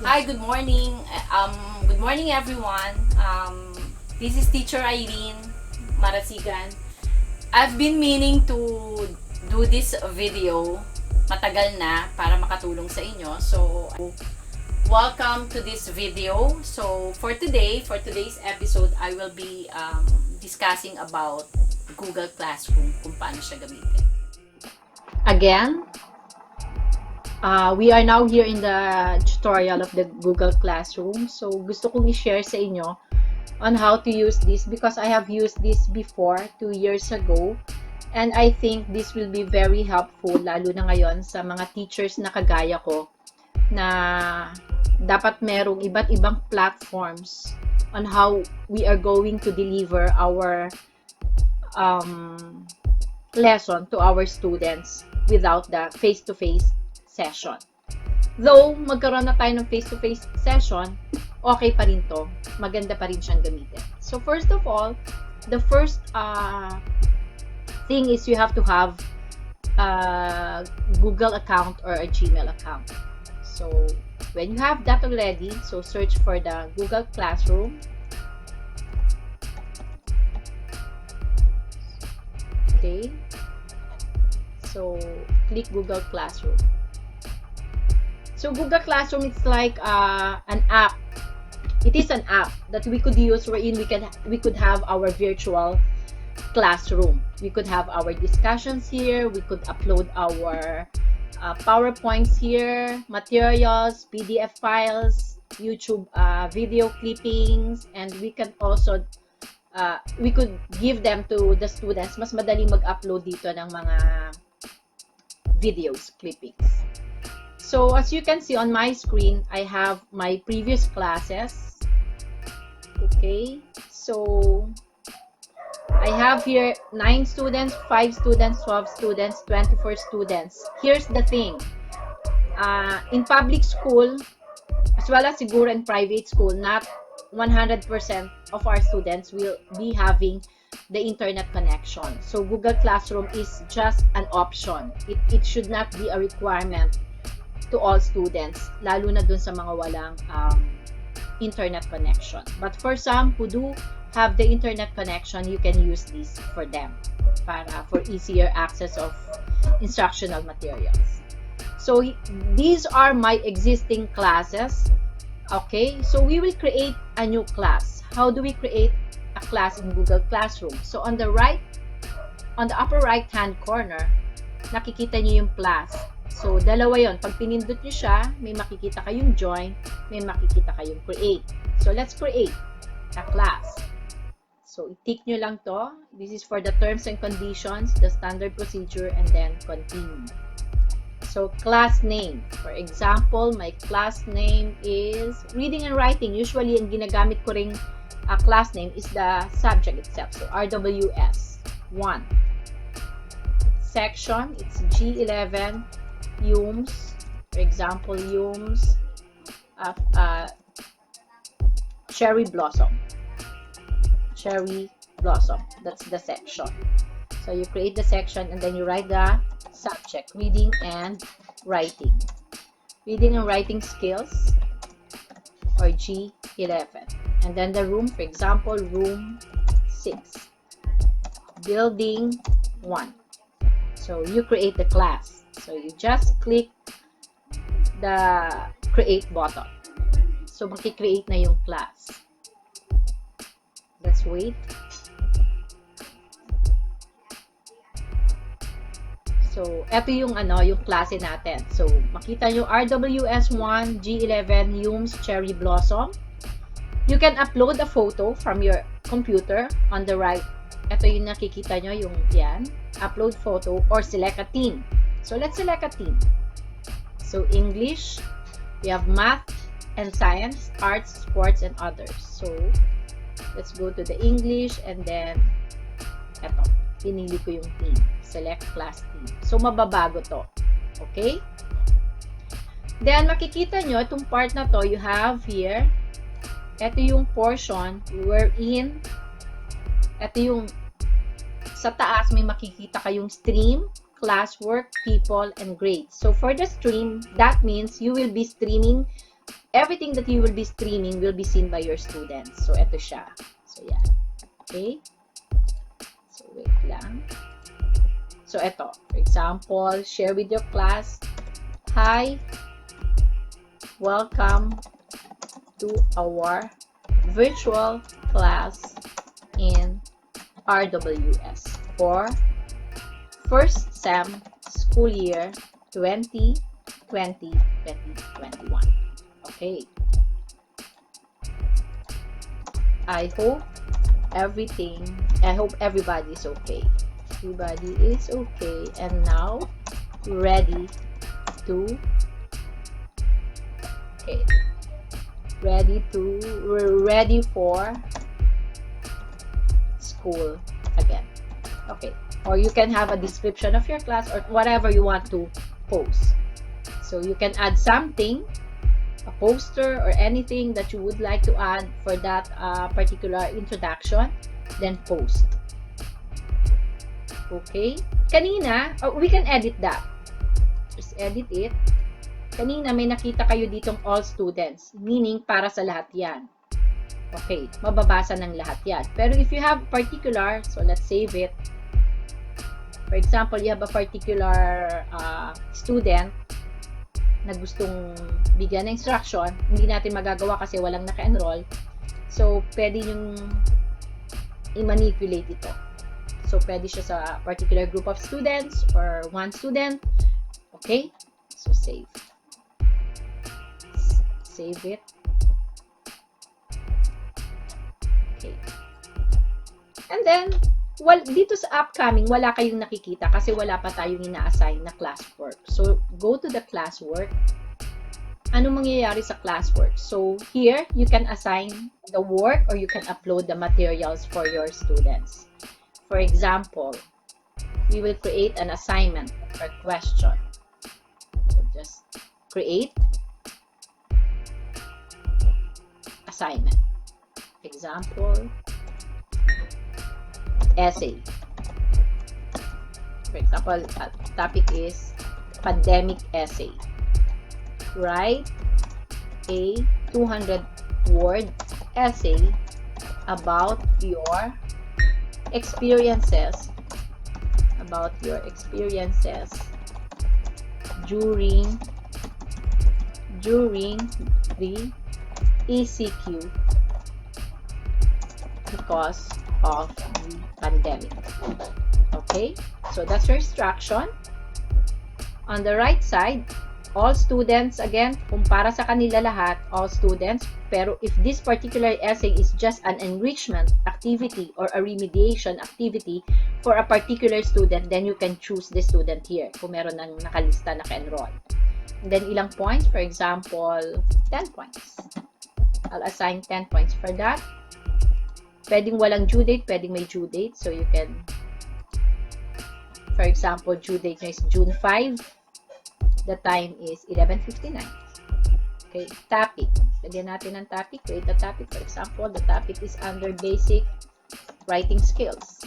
Hi, good morning. Good morning everyone. This is Teacher Irene Marasigan. I've been meaning to do this video matagal na para makatulong sa inyo. So, welcome to this video. So, for today's episode, I will be discussing about Google Classroom, kung paano siya gamitin. Again, we are now here in the tutorial of the Google Classroom. So, gusto kong i-share sa inyo on how to use this because I have used this before 2 years ago. And I think this will be very helpful, lalo na ngayon sa mga teachers na kagaya ko na dapat merong iba't ibang platforms on how we are going to deliver our lesson to our students without the face-to-face session. Though magkaroon na tayo ng face-to-face session, okay pa rin to. Maganda pa rin siyang gamitin. So first of all, the first thing is you have to have a Google account or a Gmail account. So when you have that already, so search for the Google Classroom. Okay. So click Google Classroom. So Google Classroom is like an app. It is an app that we could use wherein we could have our virtual classroom. We could have our discussions here. We could upload our PowerPoints here, materials, PDF files, YouTube video clippings, and we can also we could give them to the students. Mas madaling mag-upload dito ng mga videos, clippings. So as you can see on my screen, I have my previous classes. Okay, so I have here 9 students, 5 students, 12 students, 24 students. Here's the thing. In public school, as well as siguro in private school, not 100% of our students will be having the internet connection. So Google Classroom is just an option. It should not be a requirement to all students, lalo na dun sa mga walang internet connection. But for some who do have the internet connection, you can use this for them, for easier access of instructional materials. So these are my existing classes. Okay, so we will create a new class. How do we create a class in Google Classroom? So on the upper right hand corner, nakikita niyo yung plus. So, dalawa yon. Pag pinindot nyo siya, may makikita kayong join, may makikita kayong create. So, let's create a class. So, i-tick nyo lang to. This is for the terms and conditions, the standard procedure, and then continue. So, class name. For example, my class name is reading and writing. Usually, ang ginagamit ko ring class name is the subject itself. So, RWS 1. Section, it's G11. UMS, for example, UMS Cherry Blossom. Cherry Blossom, that's the section. So you create the section and then you write the subject, reading and writing. Reading and writing skills, or G11. And then the room, for example, room 6. Building 1. So you create the class. So you just click the create button. So maki-create na yung class. Let's wait. So eto yung yung klase natin. So makita nyo RWS1 G11 UMS Cherry Blossom. You can upload a photo from your computer on the right. Ito yung nakikita nyo, yung yan. Upload photo or select a team. So let's select a team. So English, we have math and science, arts, sports, and others. So let's go to the English and then eto, pinili ko yung team. Select class team. So mababago to. Okay? Then makikita nyo, itong part na to, you have here, eto yung portion wherein, eto yung sa taas may makikita kayong stream, classwork, people, and grades. So for the stream, that means you will be streaming everything that you will be streaming will be seen by your students. So, eto siya. So, yan. Okay? So, wait lang. So, eto. For example, share with your class. Hi, welcome to our virtual class in RWS for first SEM school year 2020-2021. Okay. I hope everybody is okay. Everybody is okay and now ready we're ready for school again. Okay. Or you can have a description of your class or whatever you want to post. So you can add something, a poster or anything that you would like to add for that particular introduction, then post. Okay? Kanina, we can edit that. Just edit it. Kanina may nakita kayo ditong all students, meaning para sa lahat yan. Okay, mababasa ng lahat yan. Pero if you have particular, so let's save it. For example, you have a particular student na gustong bigyan ng instruction, hindi natin magagawa kasi walang naka-enroll. So, pwede yung i-manipulate ito. So, pwede siya sa particular group of students or one student. Okay? So, save. Save it. Okay. And then, dito sa upcoming, wala kayong nakikita kasi wala pa tayong ina-assign na classwork. So, go to the classwork. Ano mangyayari sa classwork? So, here, you can assign the work or you can upload the materials for your students. For example, we will create an assignment or question. So, just create assignment. Example, essay. For example, topic is pandemic essay. Write a 200-word essay about your experiences during the ECQ because of the pandemic. Okay, so that's your instruction. On the right side, all students, again, kung para sa kanila lahat, all students, pero if this particular essay is just an enrichment activity or a remediation activity for a particular student, then you can choose the student here kung meron nang nakalista, naka-enroll. And then ilang points? For example, 10 points. I'll assign 10 points for that. Pwedeng walang due date, pwedeng may due date. So you can, for example, due date is June 5. The time is 11:59. Okay, topic. Lagyan natin ng topic. Create a topic. For example, the topic is under basic writing skills.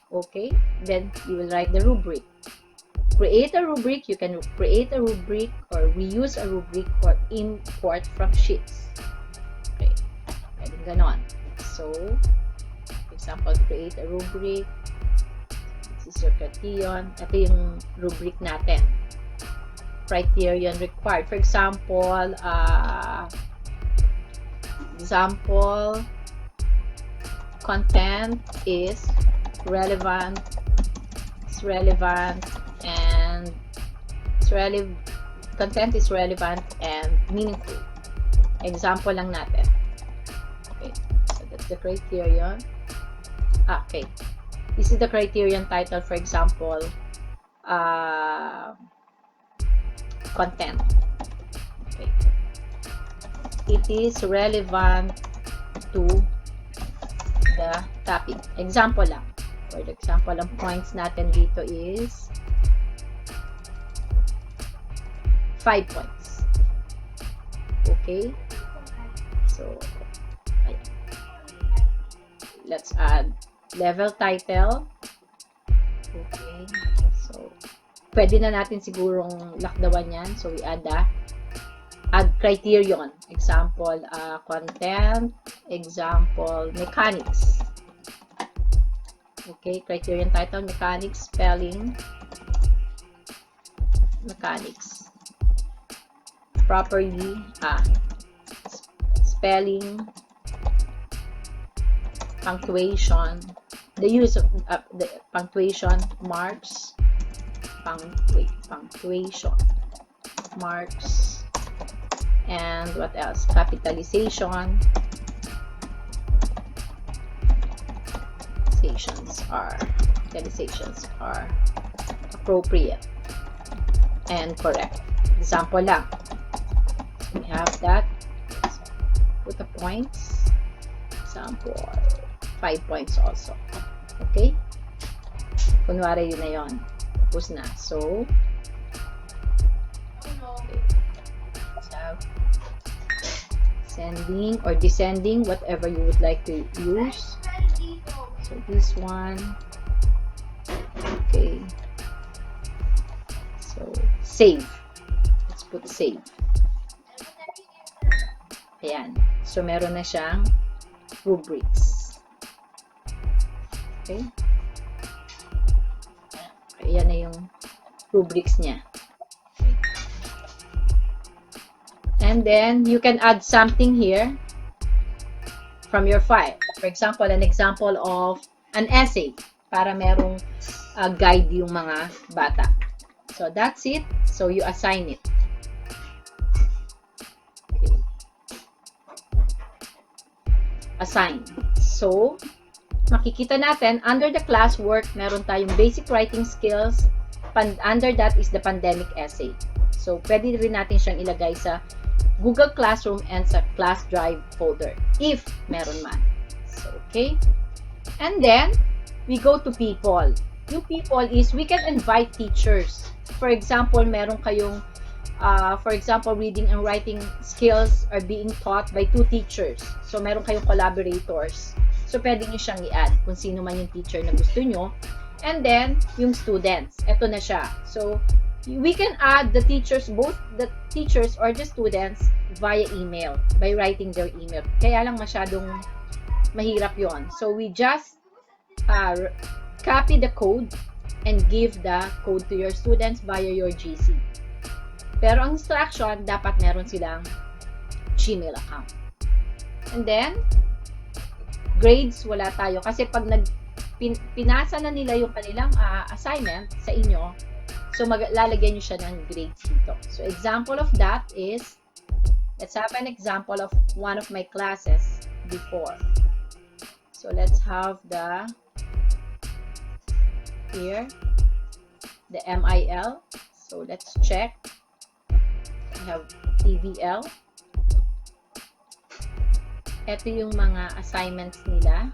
Okay, then you will write the rubric. Create a rubric. You can create a rubric or reuse a rubric or import from sheets. Okay, pwedeng ganon. So, for example, create a rubric. This is your criterion. Ito yung rubric natin. Criterion required. For example, content is relevant. Content is relevant and meaningful. Example lang natin. Okay, so that's the criterion. Okay, this is the criterion title. For example, content. Okay, it is relevant to the topic. Example lang. For example, ang points natin dito is 5 points. Okay? So, ayan. Let's add level title. Okay. So, pwede na natin sigurong lakdawan yan. So, we add the add criterion. Example, content, example, mechanics. Okay, criterion title, mechanics, spelling, mechanics. Properly, spelling, punctuation, the use of the punctuation marks, punctuation marks, and what else? Capitalization. Capitalizations are appropriate and correct. Example lang. We have that. Let's put the points. Example, 5 points also. Okay? Kunwari yun na yun. Tapos na. So, okay. Let's have ascending or descending, whatever you would like to use. So, this one. Okay. So, save. Let's put save. Ayan. So, meron na siyang rubrics. Okay? Ayan na yung rubrics niya. Okay. And then, you can add something here from your file. For example, an example of an essay para merong guide yung mga bata. So, that's it. So, you assign it. Okay. Assign. So, makikita natin, under the classwork, meron tayong basic writing skills. Under that is the pandemic essay. So, pwede rin natin siyang ilagay sa Google Classroom and sa Class Drive folder, if meron man. So, okay. And then, we go to people. Yung people is, we can invite teachers. For example, meron kayong, for example, reading and writing skills are being taught by 2 teachers. So, meron kayong collaborators. So, pwede nyo siyang i-add kung sino man yung teacher na gusto nyo. And then, yung students. Ito na siya. So, we can add the teachers, both the teachers or the students via email, by writing their email. Kaya lang masyadong mahirap yon. So, we just copy the code and give the code to your students via your GC. Pero ang instruction, dapat meron silang Gmail account. And then, grades, wala tayo. Kasi pag pinasa na nila yung kanilang assignment sa inyo, so lalagyan nyo siya ng grades dito. So, example of that is, let's have an example of one of my classes before. So, let's have here, the MIL. So, let's check. I have TVL. Ito yung mga assignments nila.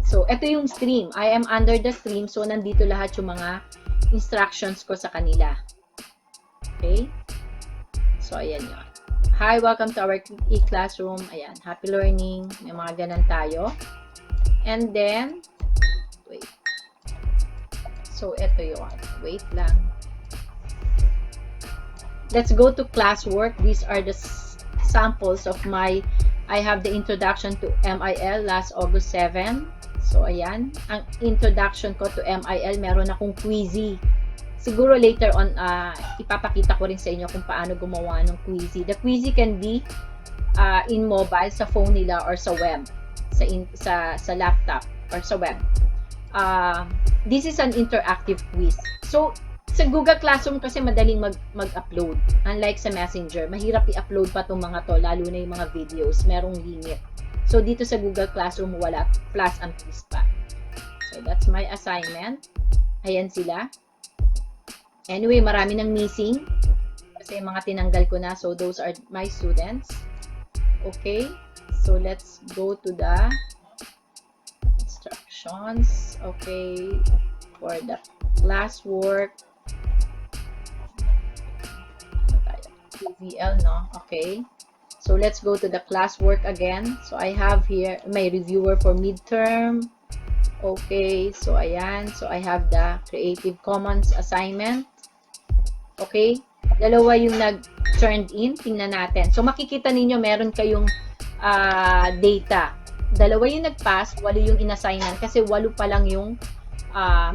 So, ito yung stream. I am under the stream. So, nandito lahat yung mga instructions ko sa kanila. Okay? So, ayan yun. Hi, welcome to our e-classroom. Ayan, happy learning. May mga ganun tayo. And then, wait. So, ito yun. Wait lang. Let's go to classwork. These are the samples of my, I have the introduction to MIL last August 7. So, ayan. Ang introduction ko to MIL, meron akong quizzy. Siguro later on, ipapakita ko rin sa inyo kung paano gumawa ng quizzy. The quizzy can be in mobile, sa phone nila, or sa web. Sa laptop, or sa web. This is an interactive quiz. So, sa Google Classroom kasi madaling mag-upload. Unlike sa Messenger, mahirap i-upload pa itong mga to, lalo na yung mga videos. Merong limit. So, dito sa Google Classroom, wala. Plus and quiz pa. So, that's my assignment. Ayan sila. Anyway, marami nang missing. Kasi mga tinanggal ko na. So, those are my students. Okay. So, let's go to the instructions. Okay. For the classwork. TVL, no? Okay. So, let's go to the classwork again. So, I have here my reviewer for midterm. Okay. So, ayan. So, I have the Creative Commons assignment. Okay. Dalawa yung turned in. Tingnan natin. So, makikita ninyo meron kayong data. 2 yung nag-pass, 8 yung inassignan kasi 8 pa lang yung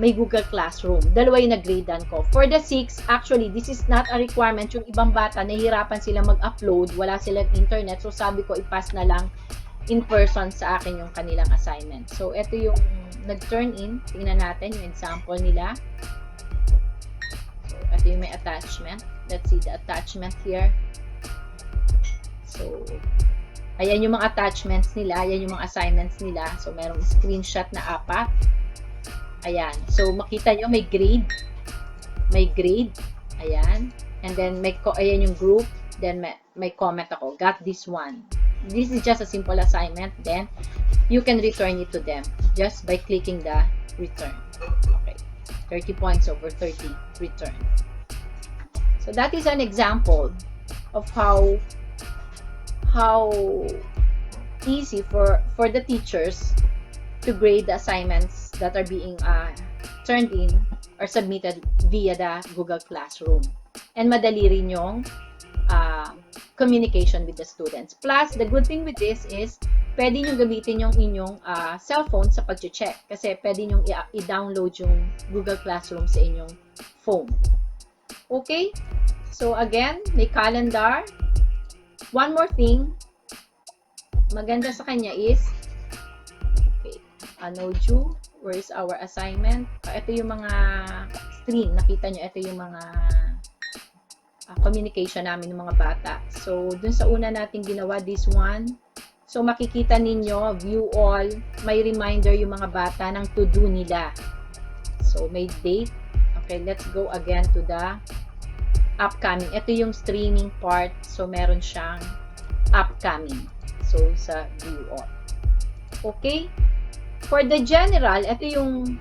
may Google Classroom. 2 yung nag-gradean ko. For the 6, actually, this is not a requirement. Yung ibang bata, nahihirapan sila mag-upload, wala silang internet. So, sabi ko, i-pass na lang in person sa akin yung kanilang assignment. So, ito yung nag-turn in. Tingnan natin yung example nila. So, ito yung may attachment. Let's see the attachment here. So, ayan yung mga attachments nila. Ayan yung mga assignments nila. So, merong screenshot na 4. Ayan. So, makita nyo, may grade. May grade. Ayan. And then, ayan yung group. Then, may comment ako. Got this one. This is just a simple assignment. Then, you can return it to them just by clicking the return. Okay. 30 points over 30 return. So, that is an example of how easy for the teachers to grade the assignments that are being turned in or submitted via the Google Classroom. And madali rin yung communication with the students. Plus, the good thing with this is, pwede nyo gamitin yung inyong cellphone sa pag-check. Kasi pwede nyo i-download yung Google Classroom sa inyong phone. Okay? So, again, may calendar. One more thing, maganda sa kanya is, okay, Anoju, where is our assignment? Ito yung mga screen. Nakita nyo, ito yung mga communication namin ng mga bata. So, dun sa una natin ginawa, this one. So, makikita ninyo, view all, may reminder yung mga bata ng to-do nila. So, may date. Okay, let's go again to the upcoming. Ito yung streaming part. So, meron siyang upcoming. So, sa view all. Okay? For the general, ito yung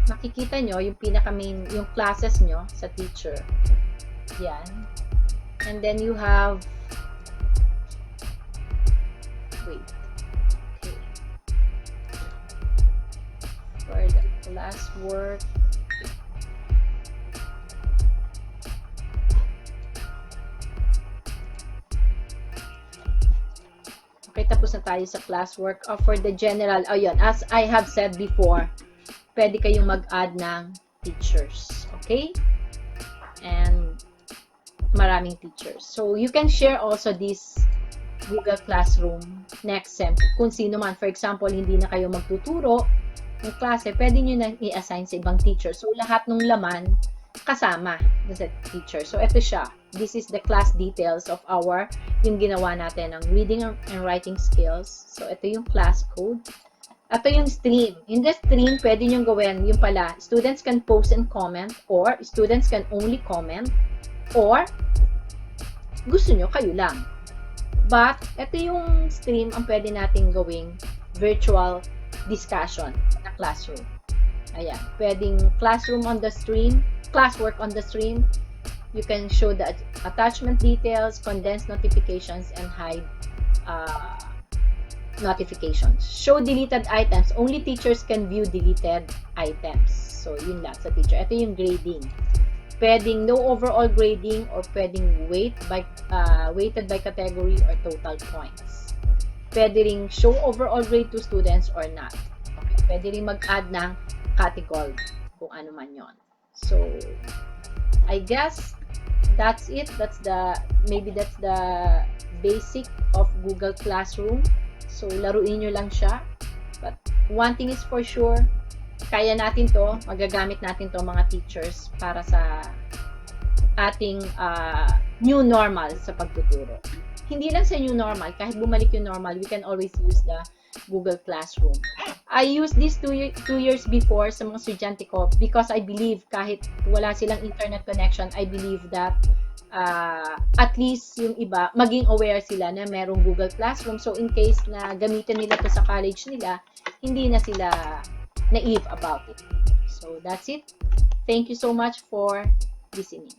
makikita nyo, yung pinaka-main, yung classes nyo sa teacher. Yan. And then you have, wait. Okay. For the classwork, okay, tapos na tayo sa classwork. For the general, ayun, as I have said before, pwede kayong mag-add ng teachers. Okay? And maraming teachers. So, you can share also this Google Classroom next sem. Kung sino man, for example, hindi na kayo magtuturo ng klase, pwede nyo na i-assign sa ibang teacher. So, lahat ng laman kasama sa teacher. So, ito siya. This is the class details of yung ginawa natin ng reading and writing skills. So, ito yung class code. Ito yung stream. In the stream, pwede nyo gawin yung pala. Students can post and comment, or students can only comment, or gusto nyo, kayo lang. But, ito yung stream ang pwede natin gawing virtual discussion na classroom. Ayan. Pwedeng classroom on the stream, classwork on the stream. You can show the attachment details, condense notifications, and hide notifications. Show deleted items. Only teachers can view deleted items. So, yun lang sa teacher. Ito yung grading. Pwedeng no overall grading or pwedeng weighted by category or total points. Pwede ring show overall grade to students or not. Okay. Pwede ring mag-add ng category kung ano man yon. So, I guess that's it. Maybe that's the basic of Google Classroom. So, laruin nyo lang siya. But, one thing is for sure, kaya natin to, magagamit natin to mga teachers para sa ating new normal sa pagtuturo. Hindi lang sa new normal, kahit bumalik yung normal, we can always use the Google Classroom. I used this 2 years before sa mga estudyante ko because I believe kahit wala silang internet connection, I believe that at least yung iba, maging aware sila na merong Google Classroom. So, in case na gamitin nila to sa college nila, hindi na sila naive about it. So, that's it. Thank you so much for listening.